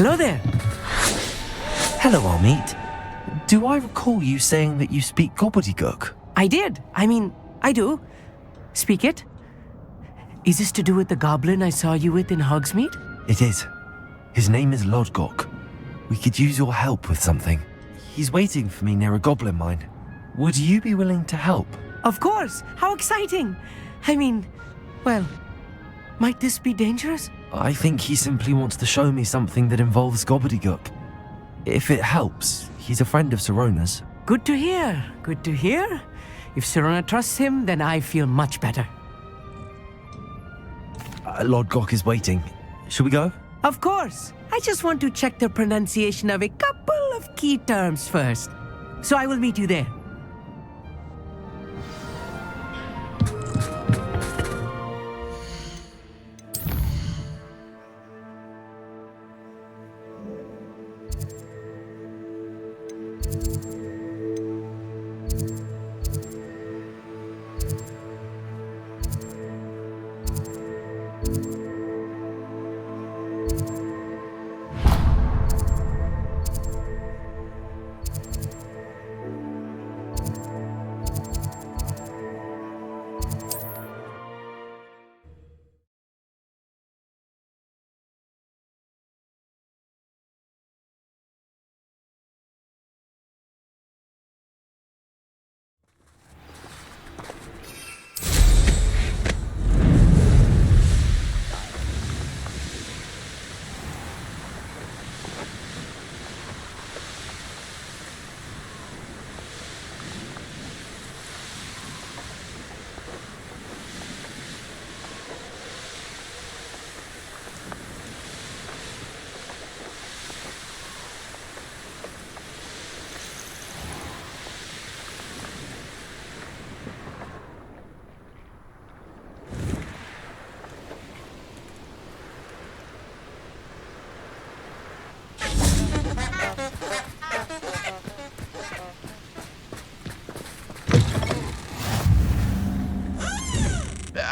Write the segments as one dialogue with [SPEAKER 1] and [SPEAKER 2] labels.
[SPEAKER 1] Hello there.
[SPEAKER 2] Hello, Amit. Do I recall you saying that you speak Gobbledegook?
[SPEAKER 1] I did. I do. Speak it. Is this to do with the goblin I saw you with in Hogsmeade?
[SPEAKER 2] It is. His name is Lodgok. We could use your help with something. He's waiting for me near a goblin mine. Would you be willing to help?
[SPEAKER 1] Of course. How exciting. Well, might this be dangerous?
[SPEAKER 2] I think he simply wants to show me something that involves Gobbledegook. If it helps, he's a friend of Sirona's.
[SPEAKER 1] Good to hear. Good to hear. If Sirona trusts him, then I feel much better.
[SPEAKER 2] Lodgok is waiting. Shall we go?
[SPEAKER 1] Of course. I just want to check the pronunciation of a couple of key terms first. So I will meet you there.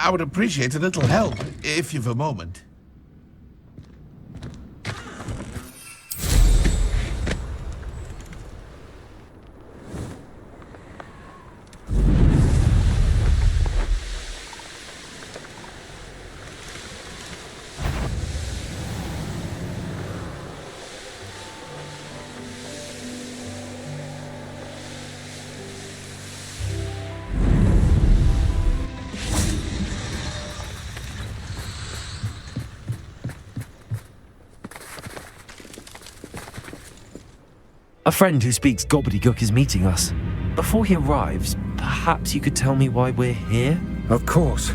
[SPEAKER 3] I would appreciate a little help, if you've a moment.
[SPEAKER 2] A friend who speaks Gobbledegook is meeting us. Before he arrives, perhaps you could tell me why we're here?
[SPEAKER 4] Of course.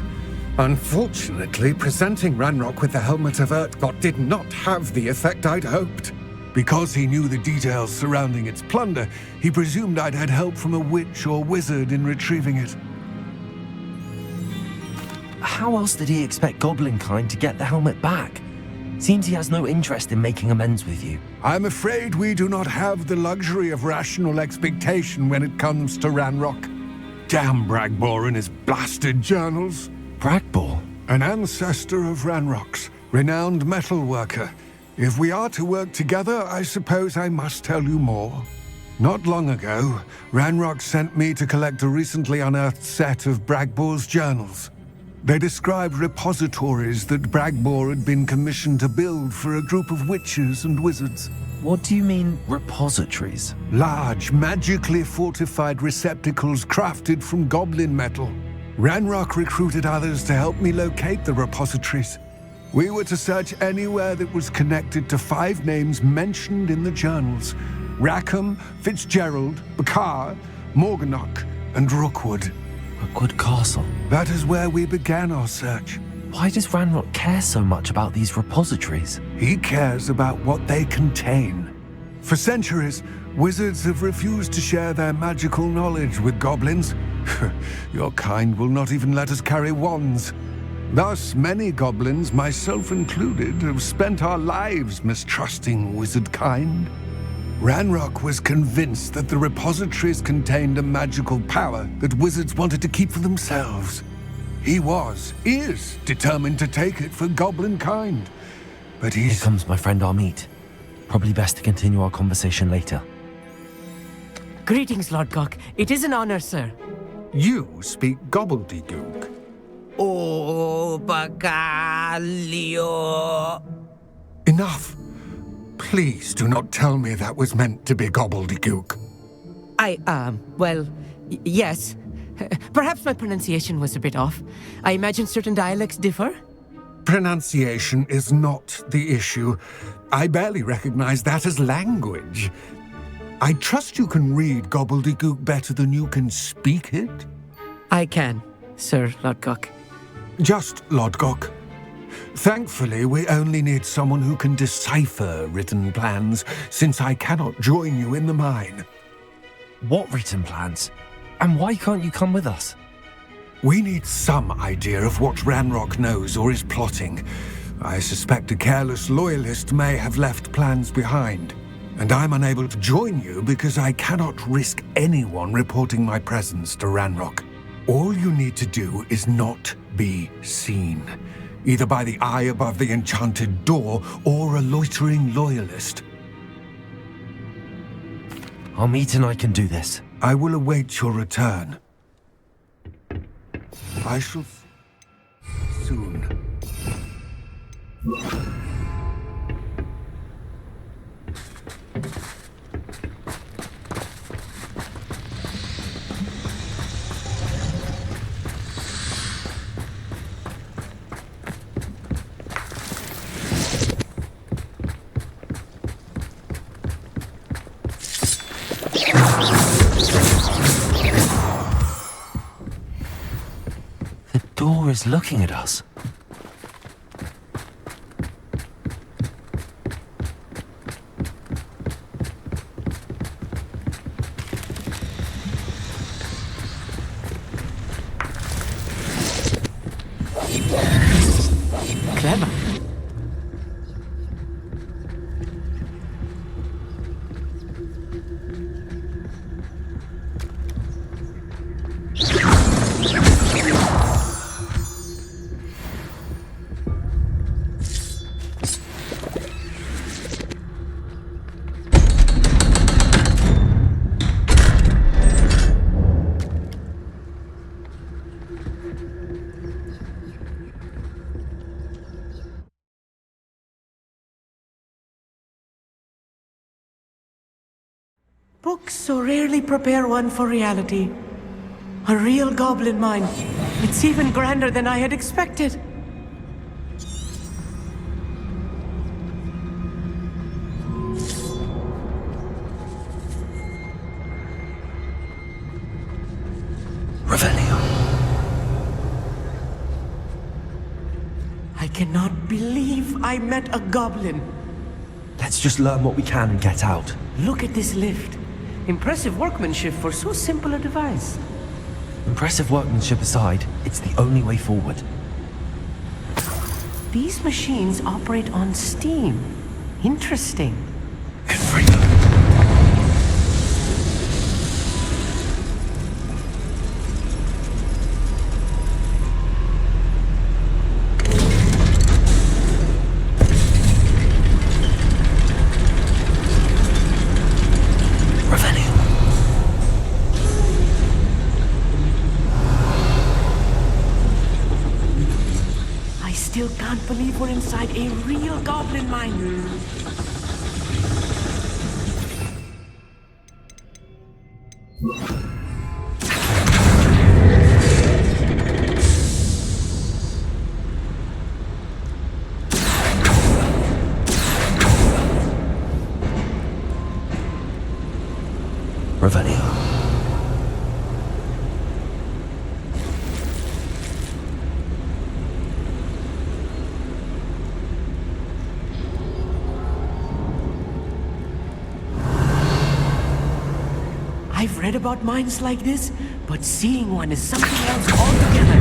[SPEAKER 4] Unfortunately, presenting Ranrock with the Helmet of Urtkot did not have the effect I'd hoped. Because he knew the details surrounding its plunder, he presumed I'd had help from a witch or wizard in retrieving it.
[SPEAKER 2] How else did he expect Goblinkind to get the helmet back? Seems he has no interest in making amends with you.
[SPEAKER 4] I'm afraid we do not have the luxury of rational expectation when it comes to Ranrock. Damn Bragbor and his blasted journals.
[SPEAKER 2] Bragbor?
[SPEAKER 4] An ancestor of Ranrock's, renowned metalworker. If we are to work together, I suppose I must tell you more. Not long ago, Ranrock sent me to collect a recently unearthed set of Bragbor's journals. They described repositories that Bragbor had been commissioned to build for a group of witches and wizards.
[SPEAKER 2] What do you mean, repositories?
[SPEAKER 4] Large, magically fortified receptacles crafted from goblin metal. Ranrock recruited others to help me locate the repositories. We were to search anywhere that was connected to 5 names mentioned in the journals: Rackham, Fitzgerald, Bakar, Morganach, and Rookwood.
[SPEAKER 2] Rookwood Castle.
[SPEAKER 4] That is where we began our search.
[SPEAKER 2] Why does Ranrock care so much about these repositories?
[SPEAKER 4] He cares about what they contain. For centuries, wizards have refused to share their magical knowledge with goblins. Your kind will not even let us carry wands. Thus, many goblins, myself included, have spent our lives mistrusting wizard kind. Ranrock was convinced that the repositories contained a magical power that wizards wanted to keep for themselves. He is determined to take it for goblin kind. But
[SPEAKER 2] Here comes my friend Amit. Probably best to continue our conversation later.
[SPEAKER 1] Greetings, Lord Gok. It is an honor, sir.
[SPEAKER 4] You speak Gobbledegook.
[SPEAKER 5] Oh, Bacalio.
[SPEAKER 4] Enough. Please do not tell me that was meant to be Gobbledegook.
[SPEAKER 1] Yes. Perhaps my pronunciation was a bit off. I imagine certain dialects differ.
[SPEAKER 4] Pronunciation is not the issue. I barely recognize that as language. I trust you can read Gobbledegook better than you can speak it?
[SPEAKER 1] I can, Sir Lord Gok.
[SPEAKER 4] Just Lord Gok. Thankfully, we only need someone who can decipher written plans, since I cannot join you in the mine.
[SPEAKER 2] What written plans? And why can't you come with us?
[SPEAKER 4] We need some idea of what Ranrock knows or is plotting. I suspect a careless loyalist may have left plans behind. And I'm unable to join you because I cannot risk anyone reporting my presence to Ranrock. All you need to do is not be seen, either by the eye above the enchanted door or a loitering loyalist.
[SPEAKER 2] Our meet and I can do this.
[SPEAKER 4] I will await your return. I shall soon.
[SPEAKER 2] The door is looking at us.
[SPEAKER 1] Clever. Books so rarely prepare one for reality. A real goblin mine. It's even grander than I had expected.
[SPEAKER 2] Revelio.
[SPEAKER 1] I cannot believe I met a goblin.
[SPEAKER 2] Let's just learn what we can and get out.
[SPEAKER 1] Look at this lift. Impressive workmanship for so simple a device.
[SPEAKER 2] Impressive workmanship aside, it's the only way forward.
[SPEAKER 1] These machines operate on steam. Interesting. I still can't believe we're inside a real goblin mine.
[SPEAKER 2] Revelio.
[SPEAKER 1] I've read about mines like this, but seeing one is something else altogether.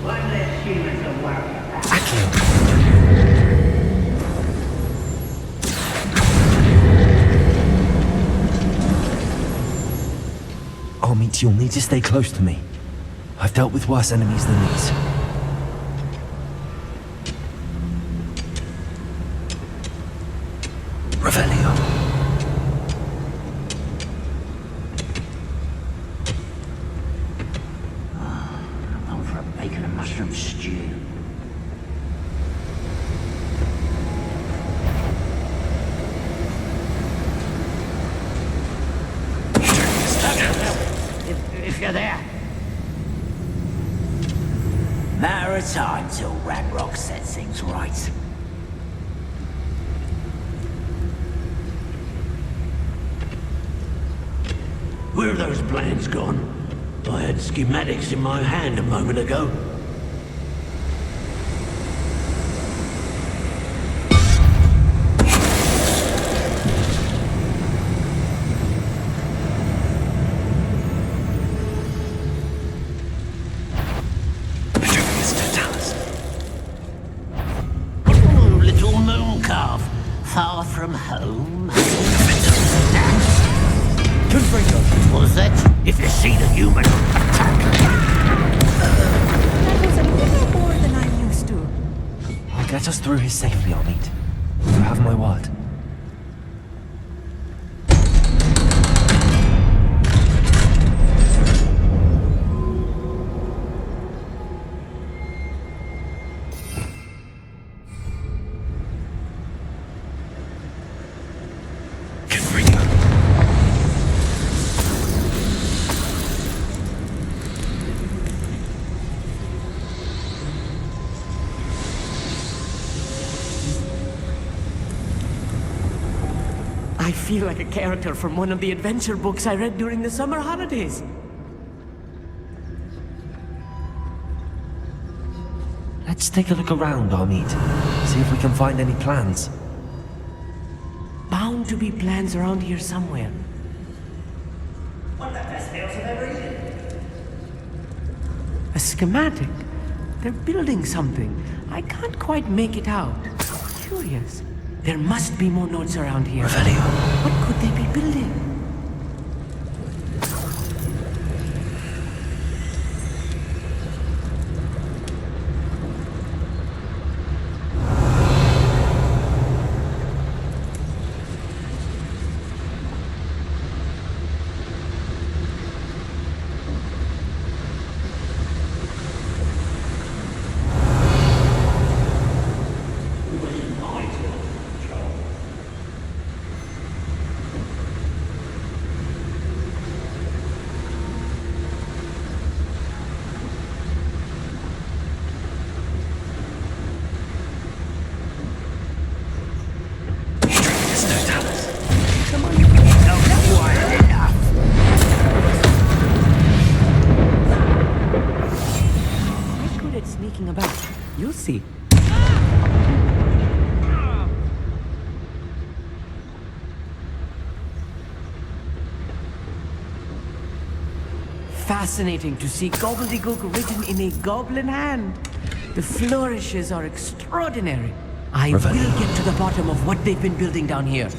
[SPEAKER 6] One less human to worry about.
[SPEAKER 2] Armit, you'll need to stay close to me. I've dealt with worse enemies than these. Revelio.
[SPEAKER 6] I'm going for a bacon and mushroom stew. If you're there. Matter of time till Ragnarok sets things right. Where have those plans gone? I had schematics in my hand a moment ago. Oh, little moon calf, far from home. Was that? If you see the human, attack!
[SPEAKER 1] That was a little more than I'm used to.
[SPEAKER 2] I'll get us through here safely, Armit. You have my word.
[SPEAKER 1] I feel like a character from one of the adventure books I read during the summer holidays.
[SPEAKER 2] Let's take a look around, Armit. See if we can find any plans.
[SPEAKER 1] Bound to be plans around here somewhere.
[SPEAKER 6] One of the best meals I've ever eaten.
[SPEAKER 1] A schematic? They're building something. I can't quite make it out. Curious. There must be more notes around here.
[SPEAKER 2] Revelio.
[SPEAKER 1] What could they be building? About. You'll see. Fascinating to see Gobbledegook written in a goblin hand. The flourishes are extraordinary. I will get to the bottom of what they've been building down here.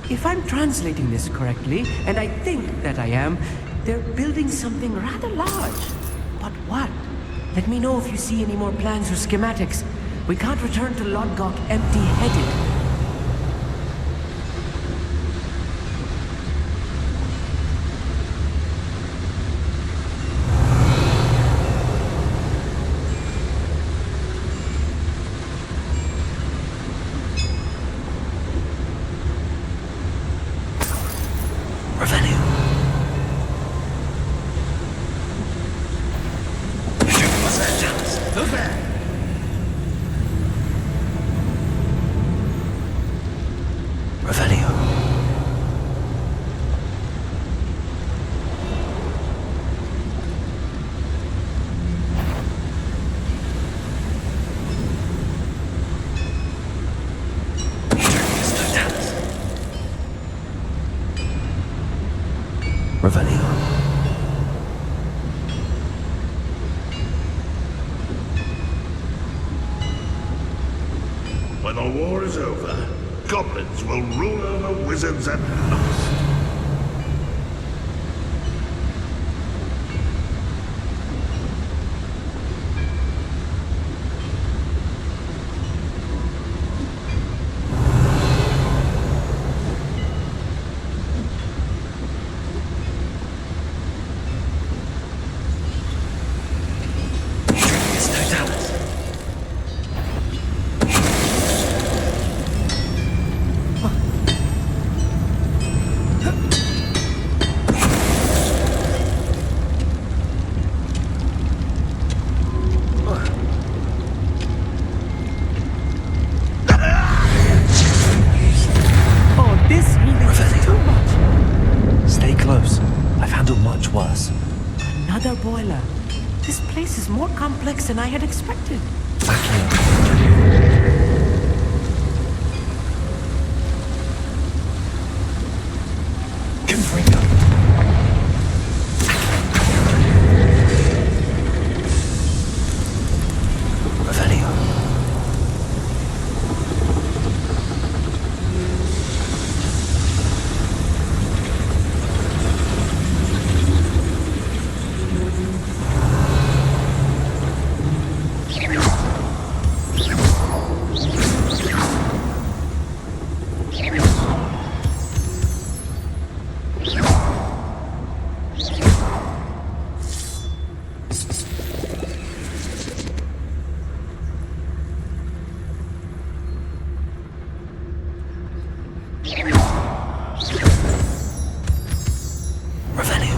[SPEAKER 1] If I'm translating this correctly, and I think that I am, they're building something rather large. But what? Let me know if you see any more plans or schematics. We can't return to Lodgok empty-headed.
[SPEAKER 2] Revelio. Revelio.
[SPEAKER 7] When the war is over, goblins will rule over wizards at last.
[SPEAKER 1] Oh, this really is too much.
[SPEAKER 2] Stay close. I've handled much worse.
[SPEAKER 1] Another boiler. This place is more complex than I had expected.
[SPEAKER 2] Confringo. Revelio. Revelio.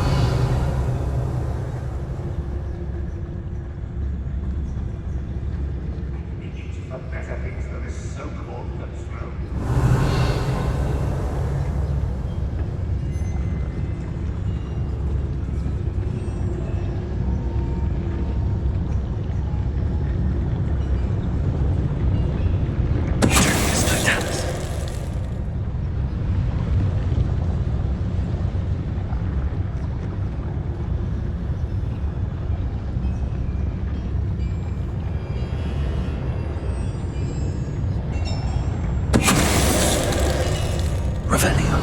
[SPEAKER 2] Revelio.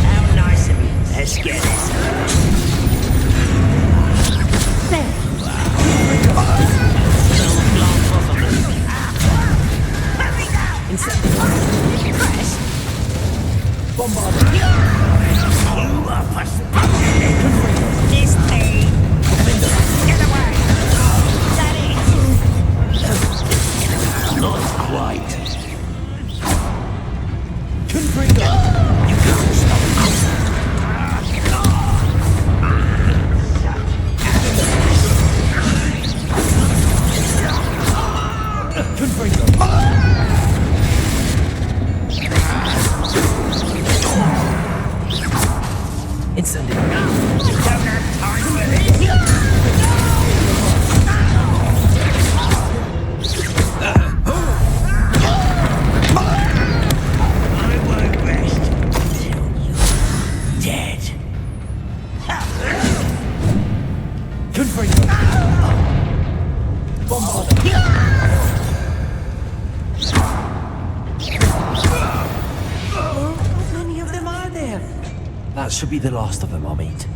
[SPEAKER 5] How nice of you. Let's get it. This thing. Get away. Is that it?
[SPEAKER 6] Not quite.
[SPEAKER 5] You can't stop
[SPEAKER 2] Incendio.
[SPEAKER 5] You don't have time for this. I won't rest till you're
[SPEAKER 2] That should be the last of them, Amit.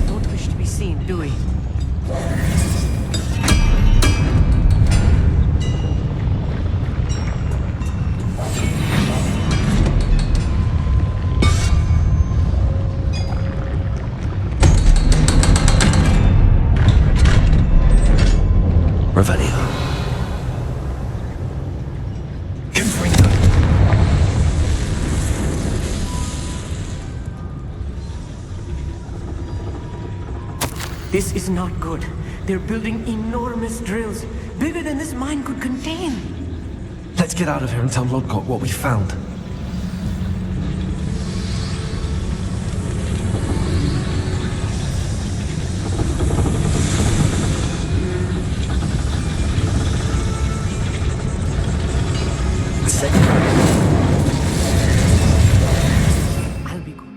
[SPEAKER 1] Don't wish to be seen, do we?
[SPEAKER 2] Revelio. Confringo.
[SPEAKER 1] This is not good. They're building enormous drills, bigger than this mine could contain.
[SPEAKER 2] Let's get out of here and tell Lodgok what we found.
[SPEAKER 1] I'll be good.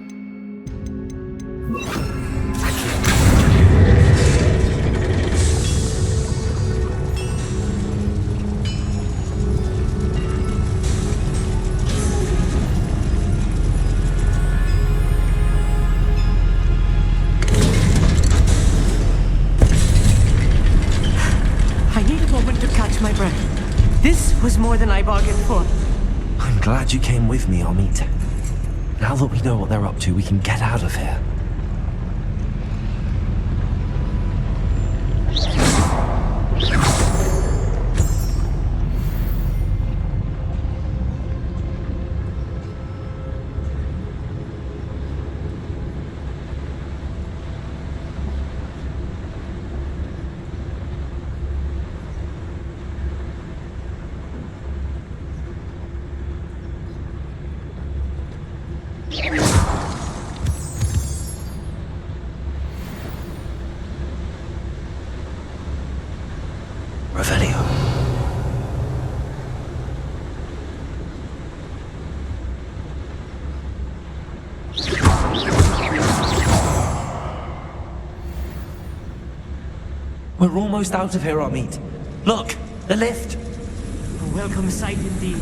[SPEAKER 1] I need a moment to catch my breath. This was more than I bargained for.
[SPEAKER 2] I'm glad you came with me, Amit. Now that we know what they're up to, we can get out of here. Revelio. We're almost out of here, Amit. Look, the lift.
[SPEAKER 1] A welcome sight indeed.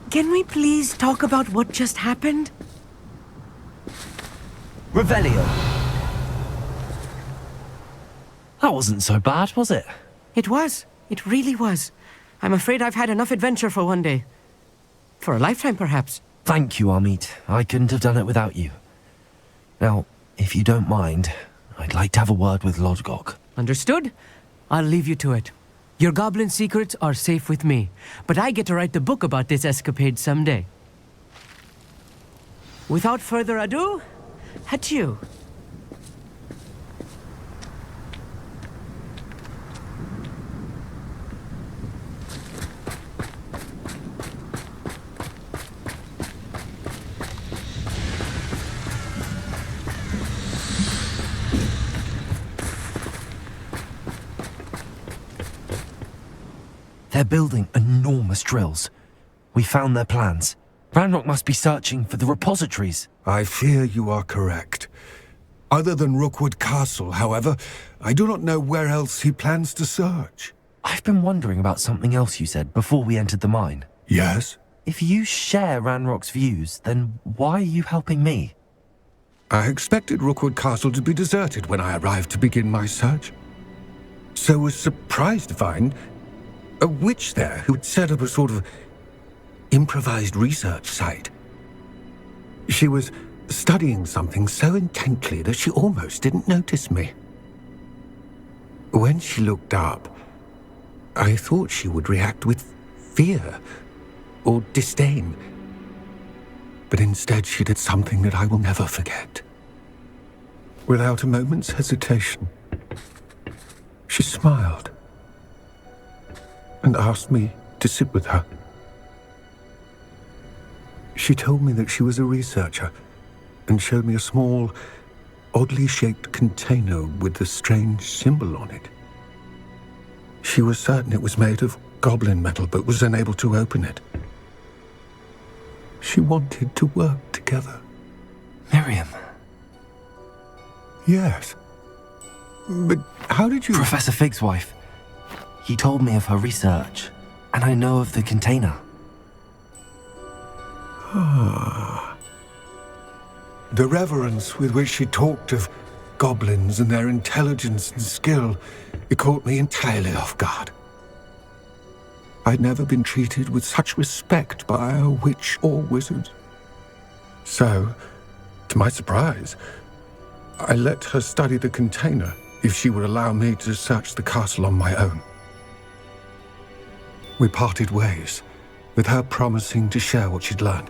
[SPEAKER 1] Can we please talk about what just happened?
[SPEAKER 2] Revelio. That wasn't so bad, was it?
[SPEAKER 1] It was. It really was. I'm afraid I've had enough adventure for one day. For a lifetime, perhaps.
[SPEAKER 2] Thank you, Amit. I couldn't have done it without you. Now, if you don't mind, I'd like to have a word with Lodgok.
[SPEAKER 1] Understood? I'll leave you to it. Your goblin secrets are safe with me, but I get to write the book about this escapade someday. Without further ado, adieu.
[SPEAKER 2] They're building enormous drills. We found their plans. Ranrock must be searching for the repositories.
[SPEAKER 4] I fear you are correct. Other than Rookwood Castle, however, I do not know where else he plans to search.
[SPEAKER 2] I've been wondering about something else you said before we entered the mine.
[SPEAKER 4] Yes?
[SPEAKER 2] If you share Ranrock's views, then why are you helping me?
[SPEAKER 4] I expected Rookwood Castle to be deserted when I arrived to begin my search. So was surprised to find a witch there who had set up a sort of improvised research site. She was studying something so intently that she almost didn't notice me. When she looked up, I thought she would react with fear, or disdain. But instead, she did something that I will never forget. Without a moment's hesitation, she smiled and asked me to sit with her. She told me that she was a researcher and showed me a small, oddly shaped container with a strange symbol on it. She was certain it was made of goblin metal, but was unable to open it. She wanted to work together.
[SPEAKER 2] Miriam.
[SPEAKER 4] Yes. But how did you...
[SPEAKER 2] Professor Fig's wife. He told me of her research, and I know of the container.
[SPEAKER 4] The reverence with which she talked of goblins and their intelligence and skill, it caught me entirely off guard. I'd never been treated with such respect by a witch or wizard. So, to my surprise, I let her study the container if she would allow me to search the castle on my own. We parted ways, with her promising to share what she'd learned.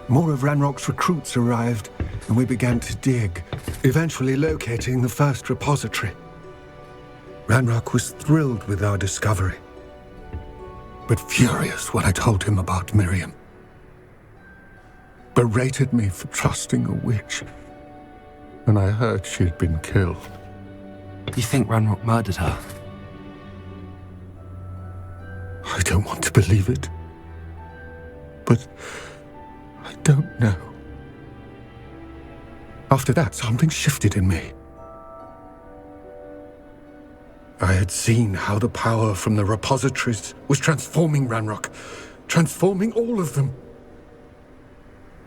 [SPEAKER 4] More of Ranrock's recruits arrived, and we began to dig, eventually locating the first repository. Ranrock was thrilled with our discovery, but furious when I told him about Miriam. Berated me for trusting a witch, and I heard she had been killed.
[SPEAKER 2] You think Ranrock murdered her?
[SPEAKER 4] I don't want to believe it, but I don't know. After that, something shifted in me. I had seen how the power from the repositories was transforming Ranrock, transforming all of them.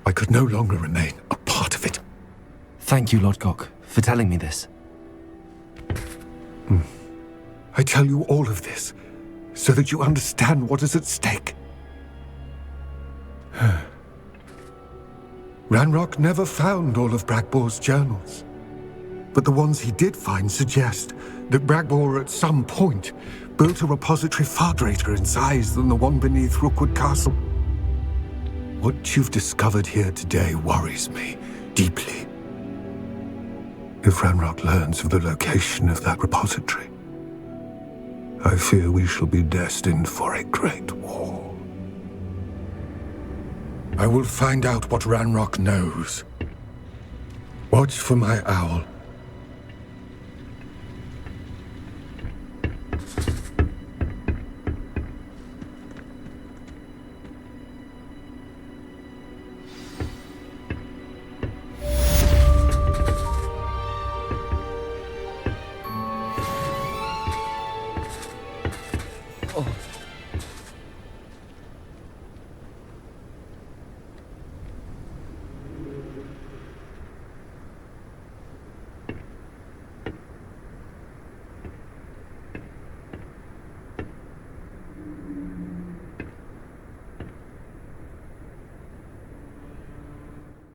[SPEAKER 4] I could no longer remain a part of it.
[SPEAKER 2] Thank you, Lodgok, for telling me this.
[SPEAKER 4] I tell you all of this so that you understand what is at stake. Ranrock never found all of Bragbor's journals, but the ones he did find suggest that Bragbor at some point built a repository far greater in size than the one beneath Rookwood Castle. What you've discovered here today worries me deeply. If Ranrock learns of the location of that repository, I fear we shall be destined for a great war. I will find out what Ranrock knows. Watch for my owl.